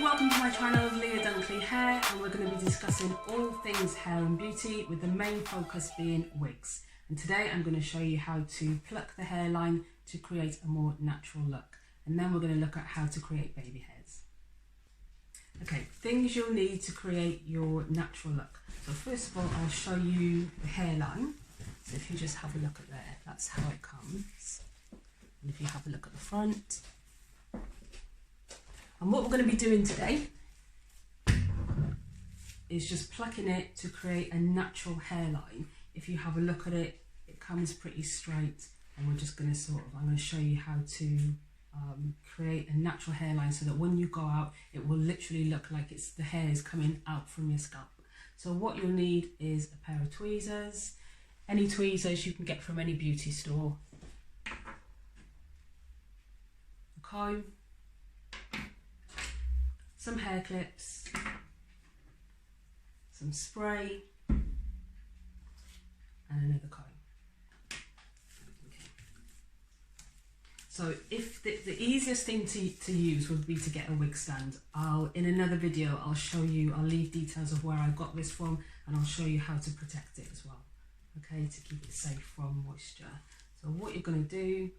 welcome to my channel, Leah Dunkley Hair, and we're going to be discussing all things hair and beauty with the main focus being wigs. And today I'm going to show you how to pluck the hairline to create a more natural look, and then we're going to look at how to create baby hairs. Okay, things you'll need to create your natural look. So first of all, I'll show you the hairline. So if you just have a look at there, that's how it comes. And if you have a look at the front. And what we're going to be doing today is just plucking it to create a natural hairline. If you have a look at it, it comes pretty straight, and we're just going to I'm going to show you how to create a natural hairline so that when you go out, it will literally look like the hair is coming out from your scalp. So what you'll need is a pair of tweezers, any tweezers you can get from any beauty store, a comb, some hair clips, some spray, and another comb. Okay. So if the easiest thing to use would be to get a wig stand. In another video I'll leave details of where I got this from, and I'll show you how to protect it as well, okay, to keep it safe from moisture. So what you're going to do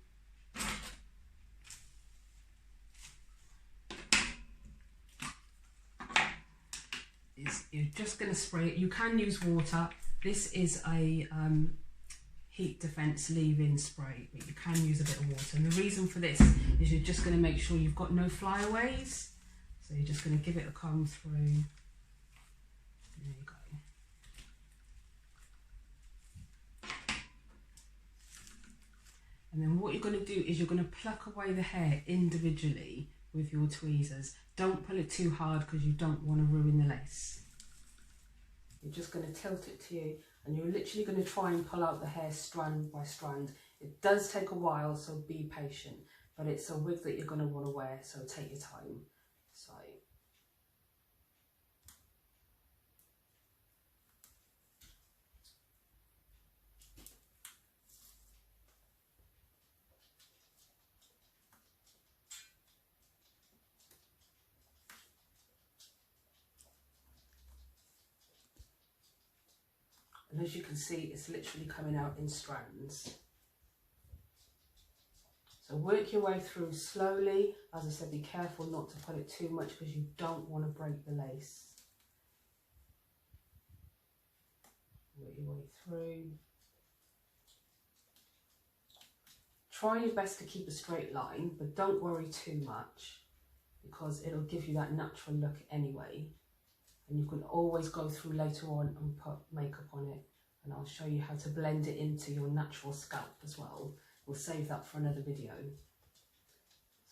is you're just going to spray it. You can use water. This is a heat defense leave-in spray, but you can use a bit of water. And the reason for this is you're just going to make sure you've got no flyaways. So you're just going to give it a comb through. There you go. And then what you're going to do is you're going to pluck away the hair individually with your tweezers. Don't pull it too hard because you don't want to ruin the lace. You're just going to tilt it to you, and you're literally going to try and pull out the hair strand by strand. It does take a while, so be patient, but it's a wig that you're going to want to wear, so take your time. So and as you can see, it's literally coming out in strands. So work your way through slowly. As I said, be careful not to put it too much because you don't want to break the lace. Work your way through. Try your best to keep a straight line, but don't worry too much because it'll give you that natural look anyway. And you can always go through later on and put makeup on it, and I'll show you how to blend it into your natural scalp as well. We'll save that for another video.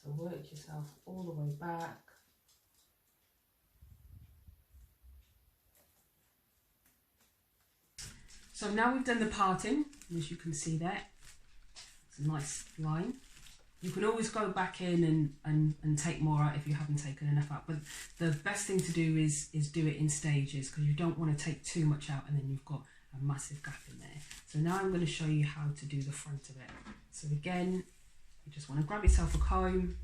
So work yourself all the way back. So now we've done the parting, as you can see there, it's a nice line. You can always go back in and take more out if you haven't taken enough out, but the best thing to do is do it in stages, because you don't want to take too much out and then you've got a massive gap in there. So now I'm going to show you how to do the front of it. So again, you just want to grab yourself a comb.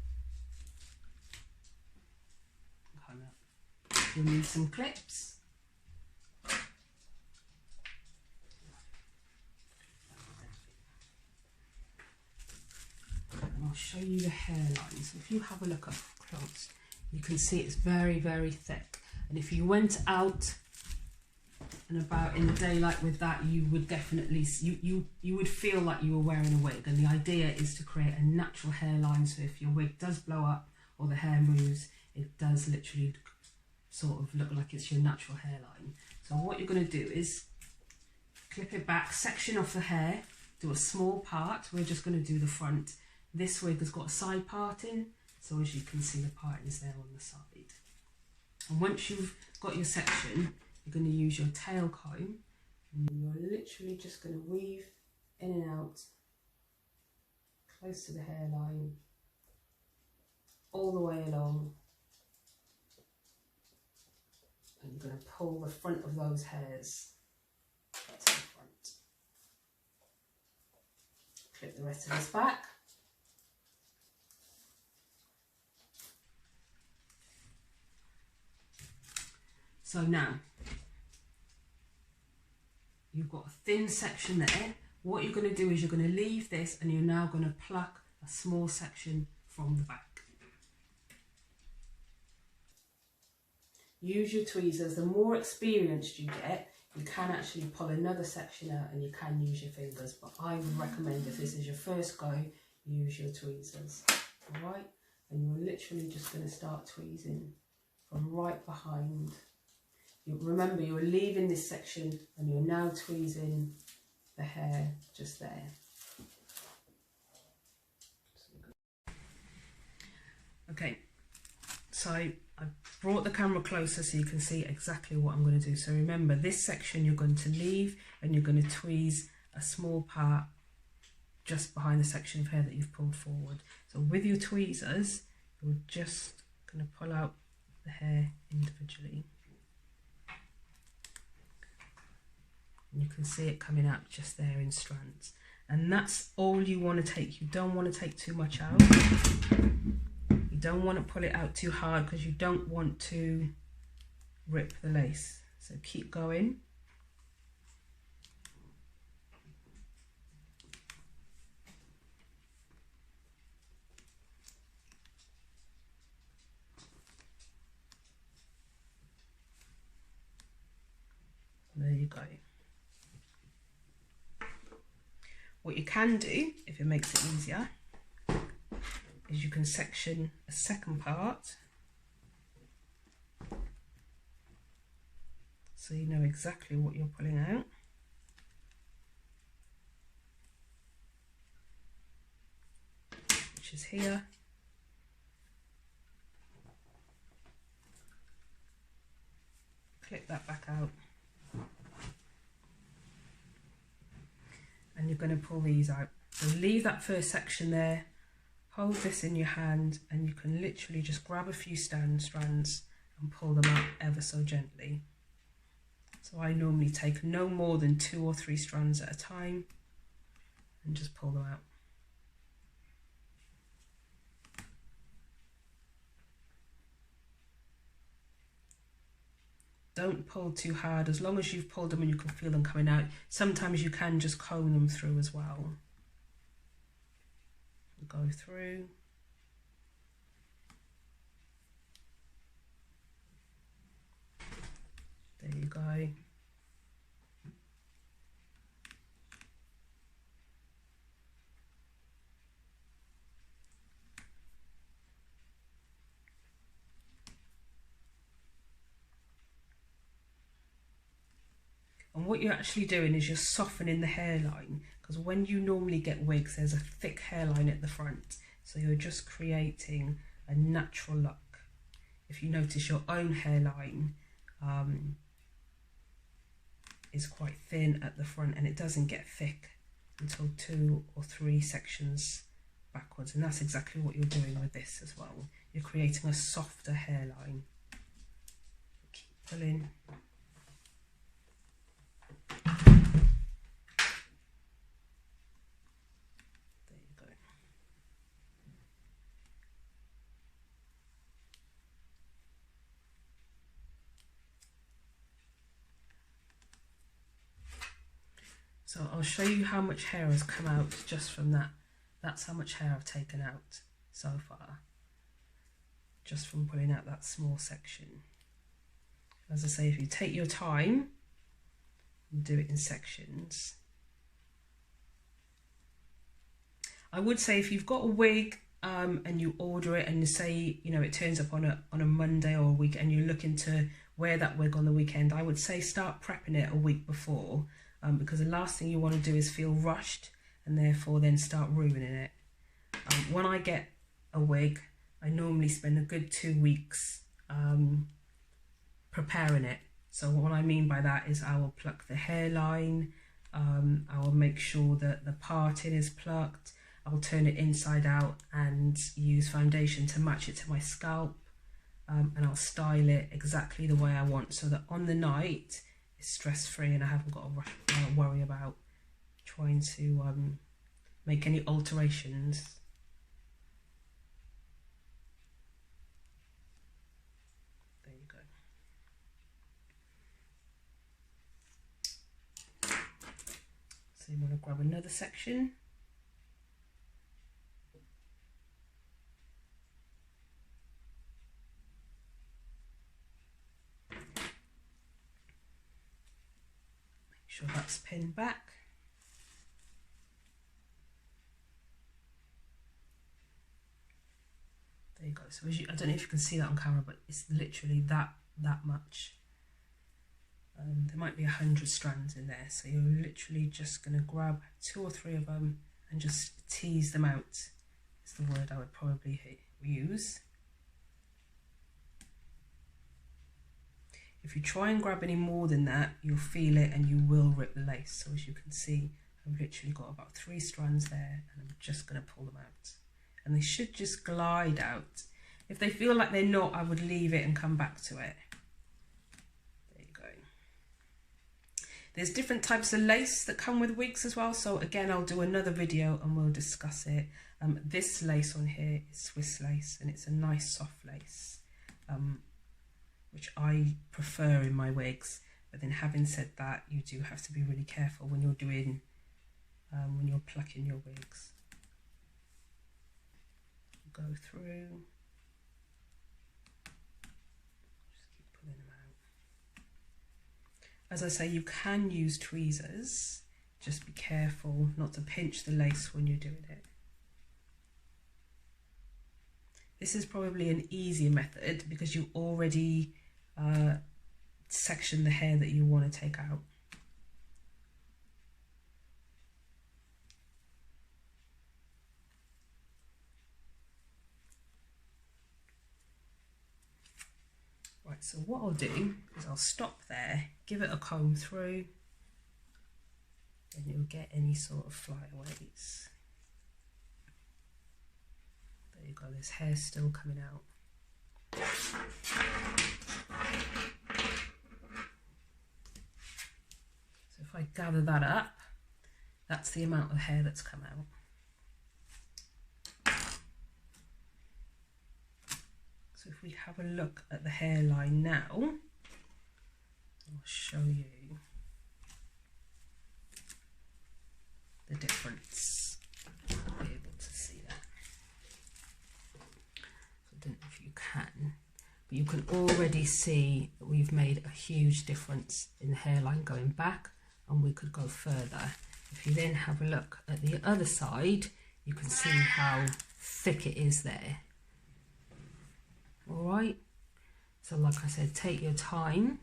You'll need some clips. I'll show you the hairline. So if you have a look up close, you can see it's very, very thick. And if you went out and about in the daylight with that, you would definitely, you would feel like you were wearing a wig. And the idea is to create a natural hairline, so if your wig does blow up or the hair moves, it does literally sort of look like it's your natural hairline. So what you're going to do is clip it back, section off the hair, do a small part. We're just going to do the front. This wig has got a side parting, so as you can see, the parting is there on the side. And once you've got your section, you're going to use your tail comb, and you're literally just going to weave in and out close to the hairline, all the way along, and you're going to pull the front of those hairs to the front. Clip the rest of this back. So now, you've got a thin section there. What you're going to do is you're going to leave this and you're now going to pluck a small section from the back. Use your tweezers. The more experienced you get, you can actually pull another section out and you can use your fingers. But I would recommend, if this is your first go, use your tweezers. All right? And you're literally just going to start tweezing from right behind. Remember, you're leaving this section and you're now tweezing the hair just there. Okay, so I brought the camera closer so you can see exactly what I'm going to do. So remember, this section you're going to leave and you're going to tweeze a small part just behind the section of hair that you've pulled forward. So with your tweezers, you're just going to pull out the hair individually. And you can see it coming out just there in strands. And that's all you want to take. You don't want to take too much out. You don't want to pull it out too hard because you don't want to rip the lace. So keep going. There you go. What you can do, if it makes it easier, is you can section a second part so you know exactly what you're pulling out. Which is here. Clip that back out. And you're going to pull these out. So leave that first section there, hold this in your hand, and you can literally just grab a few strands and pull them out ever so gently. So I normally take no more than 2 or 3 strands at a time and just pull them out. Don't pull too hard. As long as you've pulled them and you can feel them coming out, sometimes you can just comb them through as well. Go through. There you go. And what you're actually doing is you're softening the hairline, because when you normally get wigs, there's a thick hairline at the front. So you're just creating a natural look. If you notice, your own hairline is quite thin at the front and it doesn't get thick until 2 or 3 sections backwards. And that's exactly what you're doing with this as well. You're creating a softer hairline. Keep pulling. So I'll show you how much hair has come out just from that. That's how much hair I've taken out so far, just from pulling out that small section. As I say, if you take your time and do it in sections. I would say if you've got a wig and you order it and say, you know, it turns up on a Monday or a week and you're looking to wear that wig on the weekend, I would say start prepping it a week before. Because the last thing you want to do is feel rushed and therefore then start ruining it. When I get a wig, I normally spend a good 2 weeks preparing it. So what I mean by that is I will pluck the hairline, I will make sure that the parting is plucked, I'll turn it inside out and use foundation to match it to my scalp, and I'll style it exactly the way I want so that on the night it's stress-free and I haven't got to worry about trying to make any alterations. There you go. going to grab another section. Make sure that's pinned back. There you go. So as you, I don't know if you can see that on camera, but it's literally that much. There might be 100 strands in there, so you're literally just going to grab 2 or 3 of them and just tease them out. Is the word I would probably use. If you try and grab any more than that, you'll feel it and you will rip the lace. So as you can see, I've literally got about 3 strands there, and I'm just going to pull them out. And they should just glide out. If they feel like they're not, I would leave it and come back to it. There you go. There's different types of lace that come with wigs as well. So again, I'll do another video and we'll discuss it. This lace on here is Swiss lace, and it's a nice soft lace, which I prefer in my wigs. But then having said that, you do have to be really careful when you're doing, when you're plucking your wigs. Go through, just keep pulling them out. As I say, you can use tweezers, just be careful not to pinch the lace when you're doing it. This is probably an easier method because you already section the hair that you want to take out. Right, so what I'll do is I'll stop there, give it a comb through, and you'll get any sort of flyaways. There you go, this hair's still coming out. So if I gather that up, that's the amount of hair that's come out. So if we have a look at the hairline now, I'll show you the difference. You'll be able to see that. So I don't know if you can, but you can already see that we've made a huge difference in the hairline going back, and we could go further. If you then have a look at the other side, you can see how thick it is there. All right, so like I said, take your time,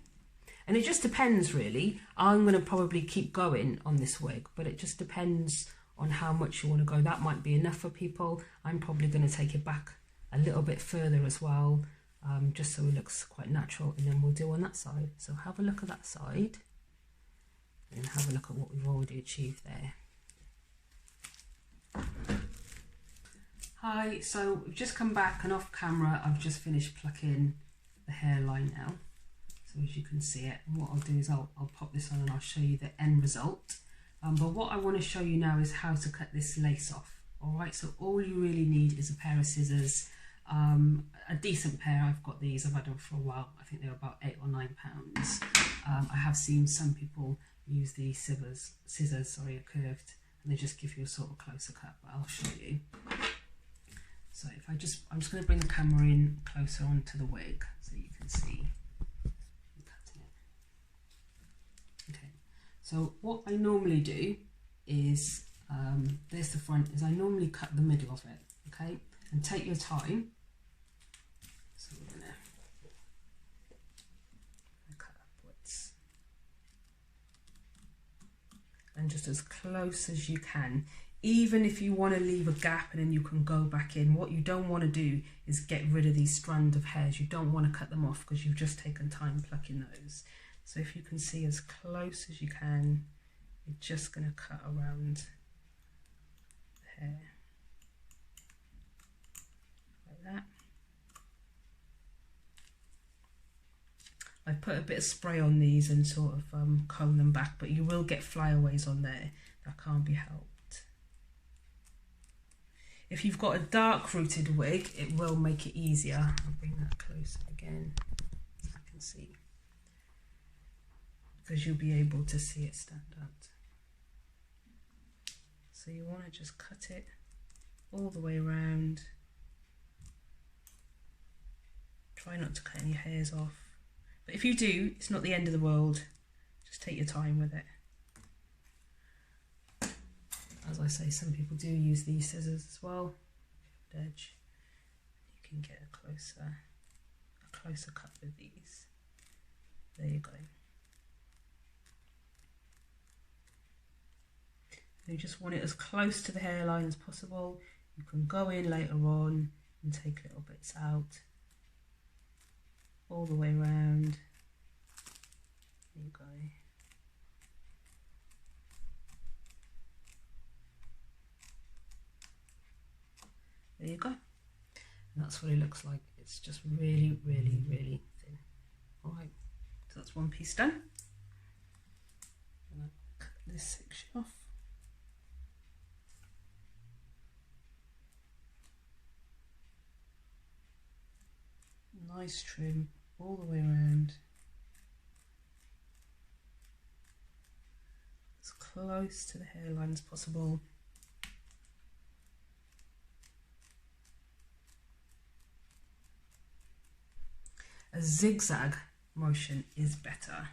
and it just depends really. I'm going to probably keep going on this wig, but it just depends on how much you want to go. That might be enough for people. I'm probably going to take it back a little bit further as well, just so it looks quite natural, and then we'll do on that side. So have a look at that side and have a look at what we've already achieved there. Hi, so we've just come back and off camera I've just finished plucking the hairline now. So as you can see it, and what I'll do is I'll pop this on and I'll show you the end result. But what I want to show you now is how to cut this lace off. Alright, so all you really need is a pair of scissors, a decent pair. I've got these, I've had them for a while. I think they're about £8 or £9. I have seen some people use the scissors, curved, and they just give you a sort of closer cut, but I'll show you. So if I'm just going to bring the camera in closer onto the wig so you can see me cutting it. Okay, so what I normally do is, there's the front, is I normally cut the middle of it, okay? And take your time. So we're going to cut upwards. And just as close as you can. Even if you want to leave a gap and then you can go back in, what you don't want to do is get rid of these strands of hairs. You don't want to cut them off because you've just taken time plucking those. So if you can see as close as you can, you're just going to cut around the hair like that. I've put a bit of spray on these and sort of comb them back, but you will get flyaways on there. That can't be helped. If you've got a dark rooted wig, it will make it easier. I'll bring that closer again so I can see, because you'll be able to see it stand out. So you want to just cut it all the way around. Try not to cut any hairs off. But if you do, it's not the end of the world. Just take your time with it. As I say, some people do use these scissors as well. Edge. You can get a closer cut with these. There you go. You just want it as close to the hairline as possible. You can go in later on and take little bits out. All the way around. There you go. There you go. And that's what it looks like. It's just really, really, really thin. Alright, so that's one piece done. I'm going to cut this section off. Nice trim all the way around. As close to the hairline as possible. A zigzag motion is better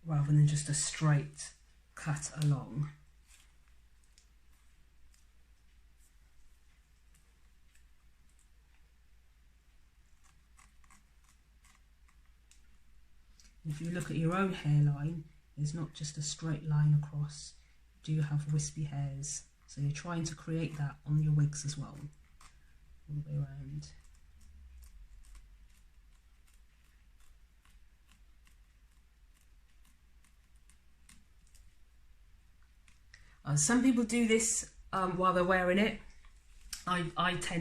rather than just a straight cut along. If you look at your own hairline, there's not just a straight line across. You do have wispy hairs, so you're trying to create that on your wigs as well, all the way around. Some people do this while they're wearing it. I try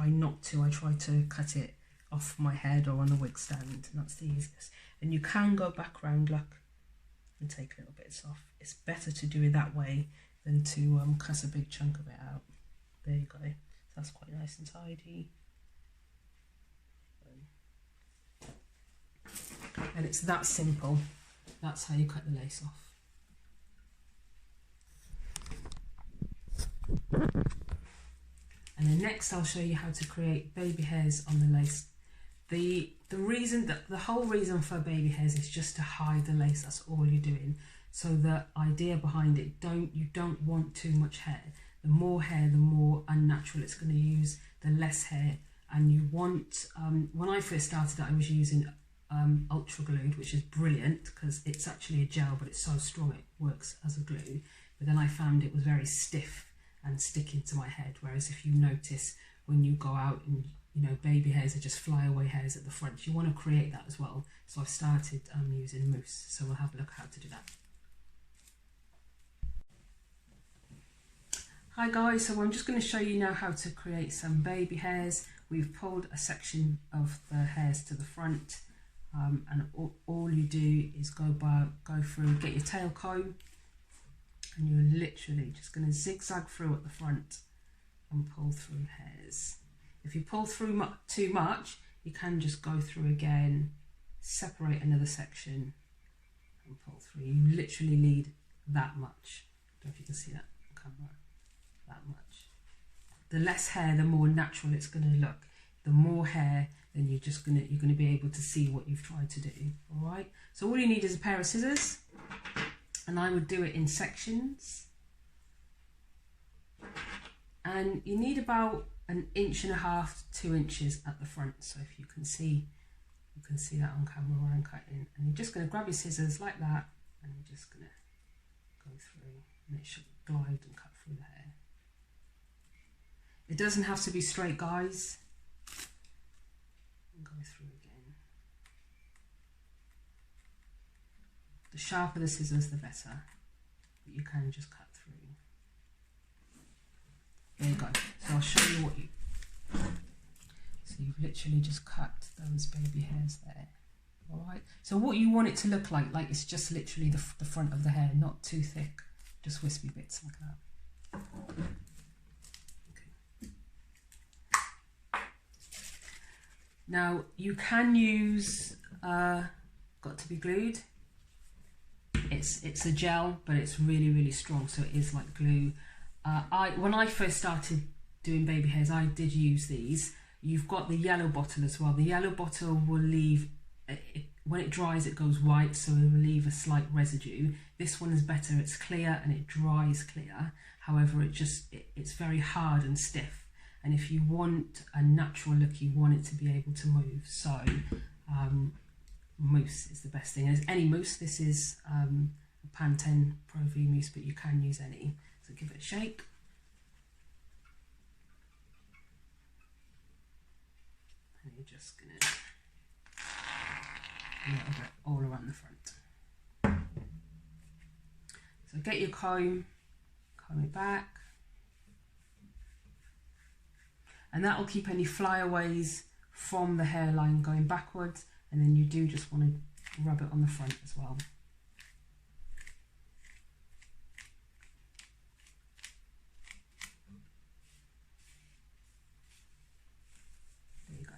not to. I try to cut it off my head or on the wig stand, and that's the easiest. And you can go back round, look, and take little bits off. It's better to do it that way than to cut a big chunk of it out. There you go. So that's quite nice and tidy. And it's that simple. That's how you cut the lace off. And then next I'll show you how to create baby hairs on the lace. The reason that the whole reason for baby hairs is just to hide the lace. That's all you're doing. So the idea behind it, you don't want too much hair. The more hair, the more unnatural it's going to use, the less hair. And you want, when I first started I was using ultra glued, which is brilliant because it's actually a gel, but it's so strong it works as a glue. But then I found it was very stiff and sticking to my head, whereas if you notice when you go out and baby hairs are just flyaway hairs at the front, you want to create that as well. So I've started using mousse, so we'll have a look at how to do that. Hi guys, so I'm just going to show you now how to create some baby hairs. We've pulled a section of the hairs to the front, and all you do is go through, get your tail comb, and you're literally just going to zigzag through at the front and pull through hairs. If you pull through too much, you can just go through again, separate another section and pull through. You literally need that much. I don't know if you can see that on camera. That much. The less hair, the more natural it's going to look. The more hair, then you're going to be able to see what you've tried to do. All right. So all you need is a pair of scissors, and I would do it in sections. And you need about 1.5 inches to 2 inches at the front. So if you can see that on camera where I'm cutting, and you're just going to grab your scissors like that, and you're just going to go through, and it should glide and cut through the hair. It doesn't have to be straight, guys. And go through again. The sharper the scissors, the better. But you can just cut through. There you go. So I'll show you what you. So you've literally just cut those baby hairs there. All right. So what you want it to look like it's just literally the front of the hair, not too thick, just wispy bits like that. Now you can use got to be glued. It's a gel, but it's really, really strong, so it is like glue. When I first started doing baby hairs, I did use these. You've got the yellow bottle as well. The yellow bottle will leave, when it dries it goes white, so it will leave a slight residue. This one is better, it's clear and it dries clear. However, it's very hard and stiff. And if you want a natural look, you want it to be able to move. So mousse is the best thing. As any mousse, this is a Panten Pro V mousse, but you can use any. So give it a shake. And you're just gonna a little bit all around the front. So get your comb it back, and that will keep any flyaways from the hairline going backwards, and then you do just want to rub it on the front as well. There you go.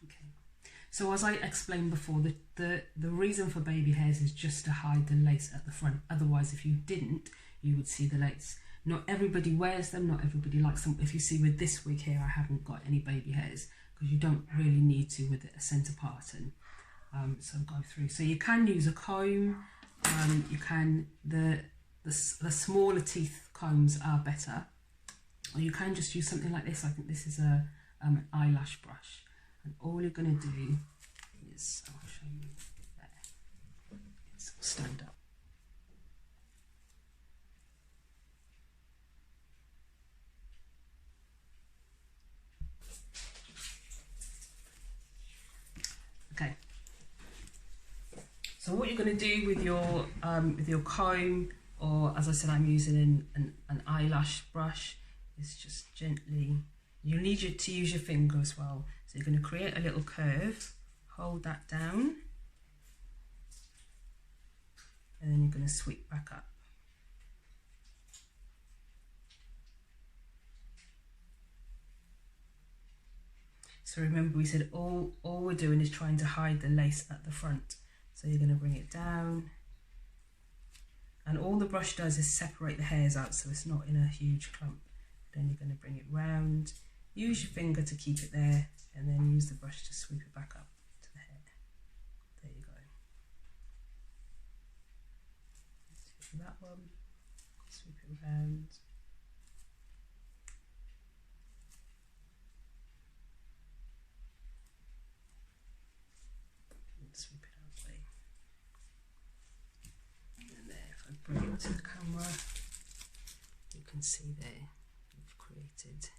Okay. So as I explained before, the reason for baby hairs is just to hide the lace at the front. Otherwise, if you didn't, you would see the lace. Not everybody wears them, not everybody likes them. If you see with this wig here, I haven't got any baby hairs because you don't really need to with a centre parting. So go through. So you can use a comb. You can, the smaller teeth combs are better. Or you can just use something like this. I think this is an eyelash brush. And all you're going to do is, I'll show you there, it's stand up. Okay. So what you're going to do with your comb, or as I said, I'm using an eyelash brush, is just gently. You need to use your finger as well. So you're going to create a little curve, hold that down, and then you're going to sweep back up. So remember, we said all we're doing is trying to hide the lace at the front. So you're going to bring it down, and all the brush does is separate the hairs out so it's not in a huge clump. Then you're going to bring it round, use your finger to keep it there, and then use the brush to sweep it back up to the hair. There you go. Let's do that one, sweep it round. Sweep it out the way. And there, if I bring it to the camera, you can see there you've created,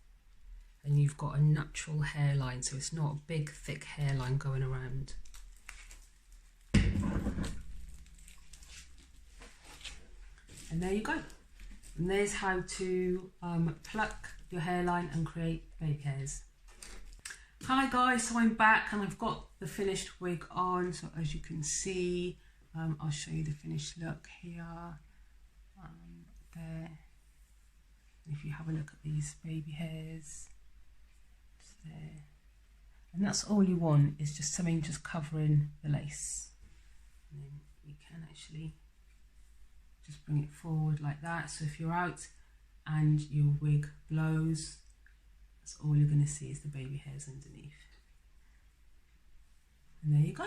and you've got a natural hairline, so it's not a big thick hairline going around. And there you go. And there's how to pluck your hairline and create baby hairs. Hi guys, so I'm back and I've got the finished wig on. So as you can see, I'll show you the finished look here, there. And if you have a look at these baby hairs, it's there. And that's all you want, is just something just covering the lace. And then you can actually just bring it forward like that. So if you're out and your wig blows, that's all you're going to see is the baby hairs underneath. And there you go.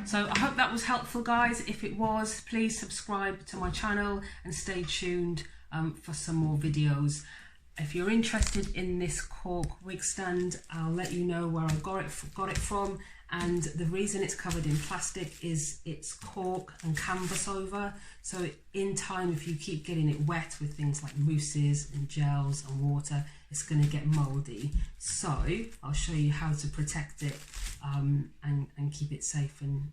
So I hope that was helpful, guys. If it was, please subscribe to my channel and stay tuned for some more videos. If you're interested in this cork wig stand, I'll let you know where I got it from. And the reason it's covered in plastic is it's cork and canvas over. So in time, if you keep getting it wet with things like mousses and gels and water, it's going to get mouldy. So I'll show you how to protect it and keep it safe, and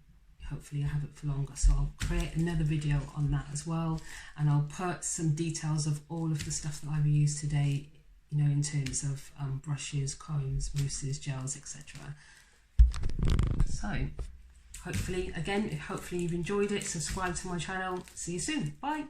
hopefully I have it for longer. So I'll create another video on that as well, and I'll put some details of all of the stuff that I've used today, you know, in terms of brushes, combs, mousses, gels, etc. So hopefully you've enjoyed it. Subscribe to my channel. See you soon. Bye.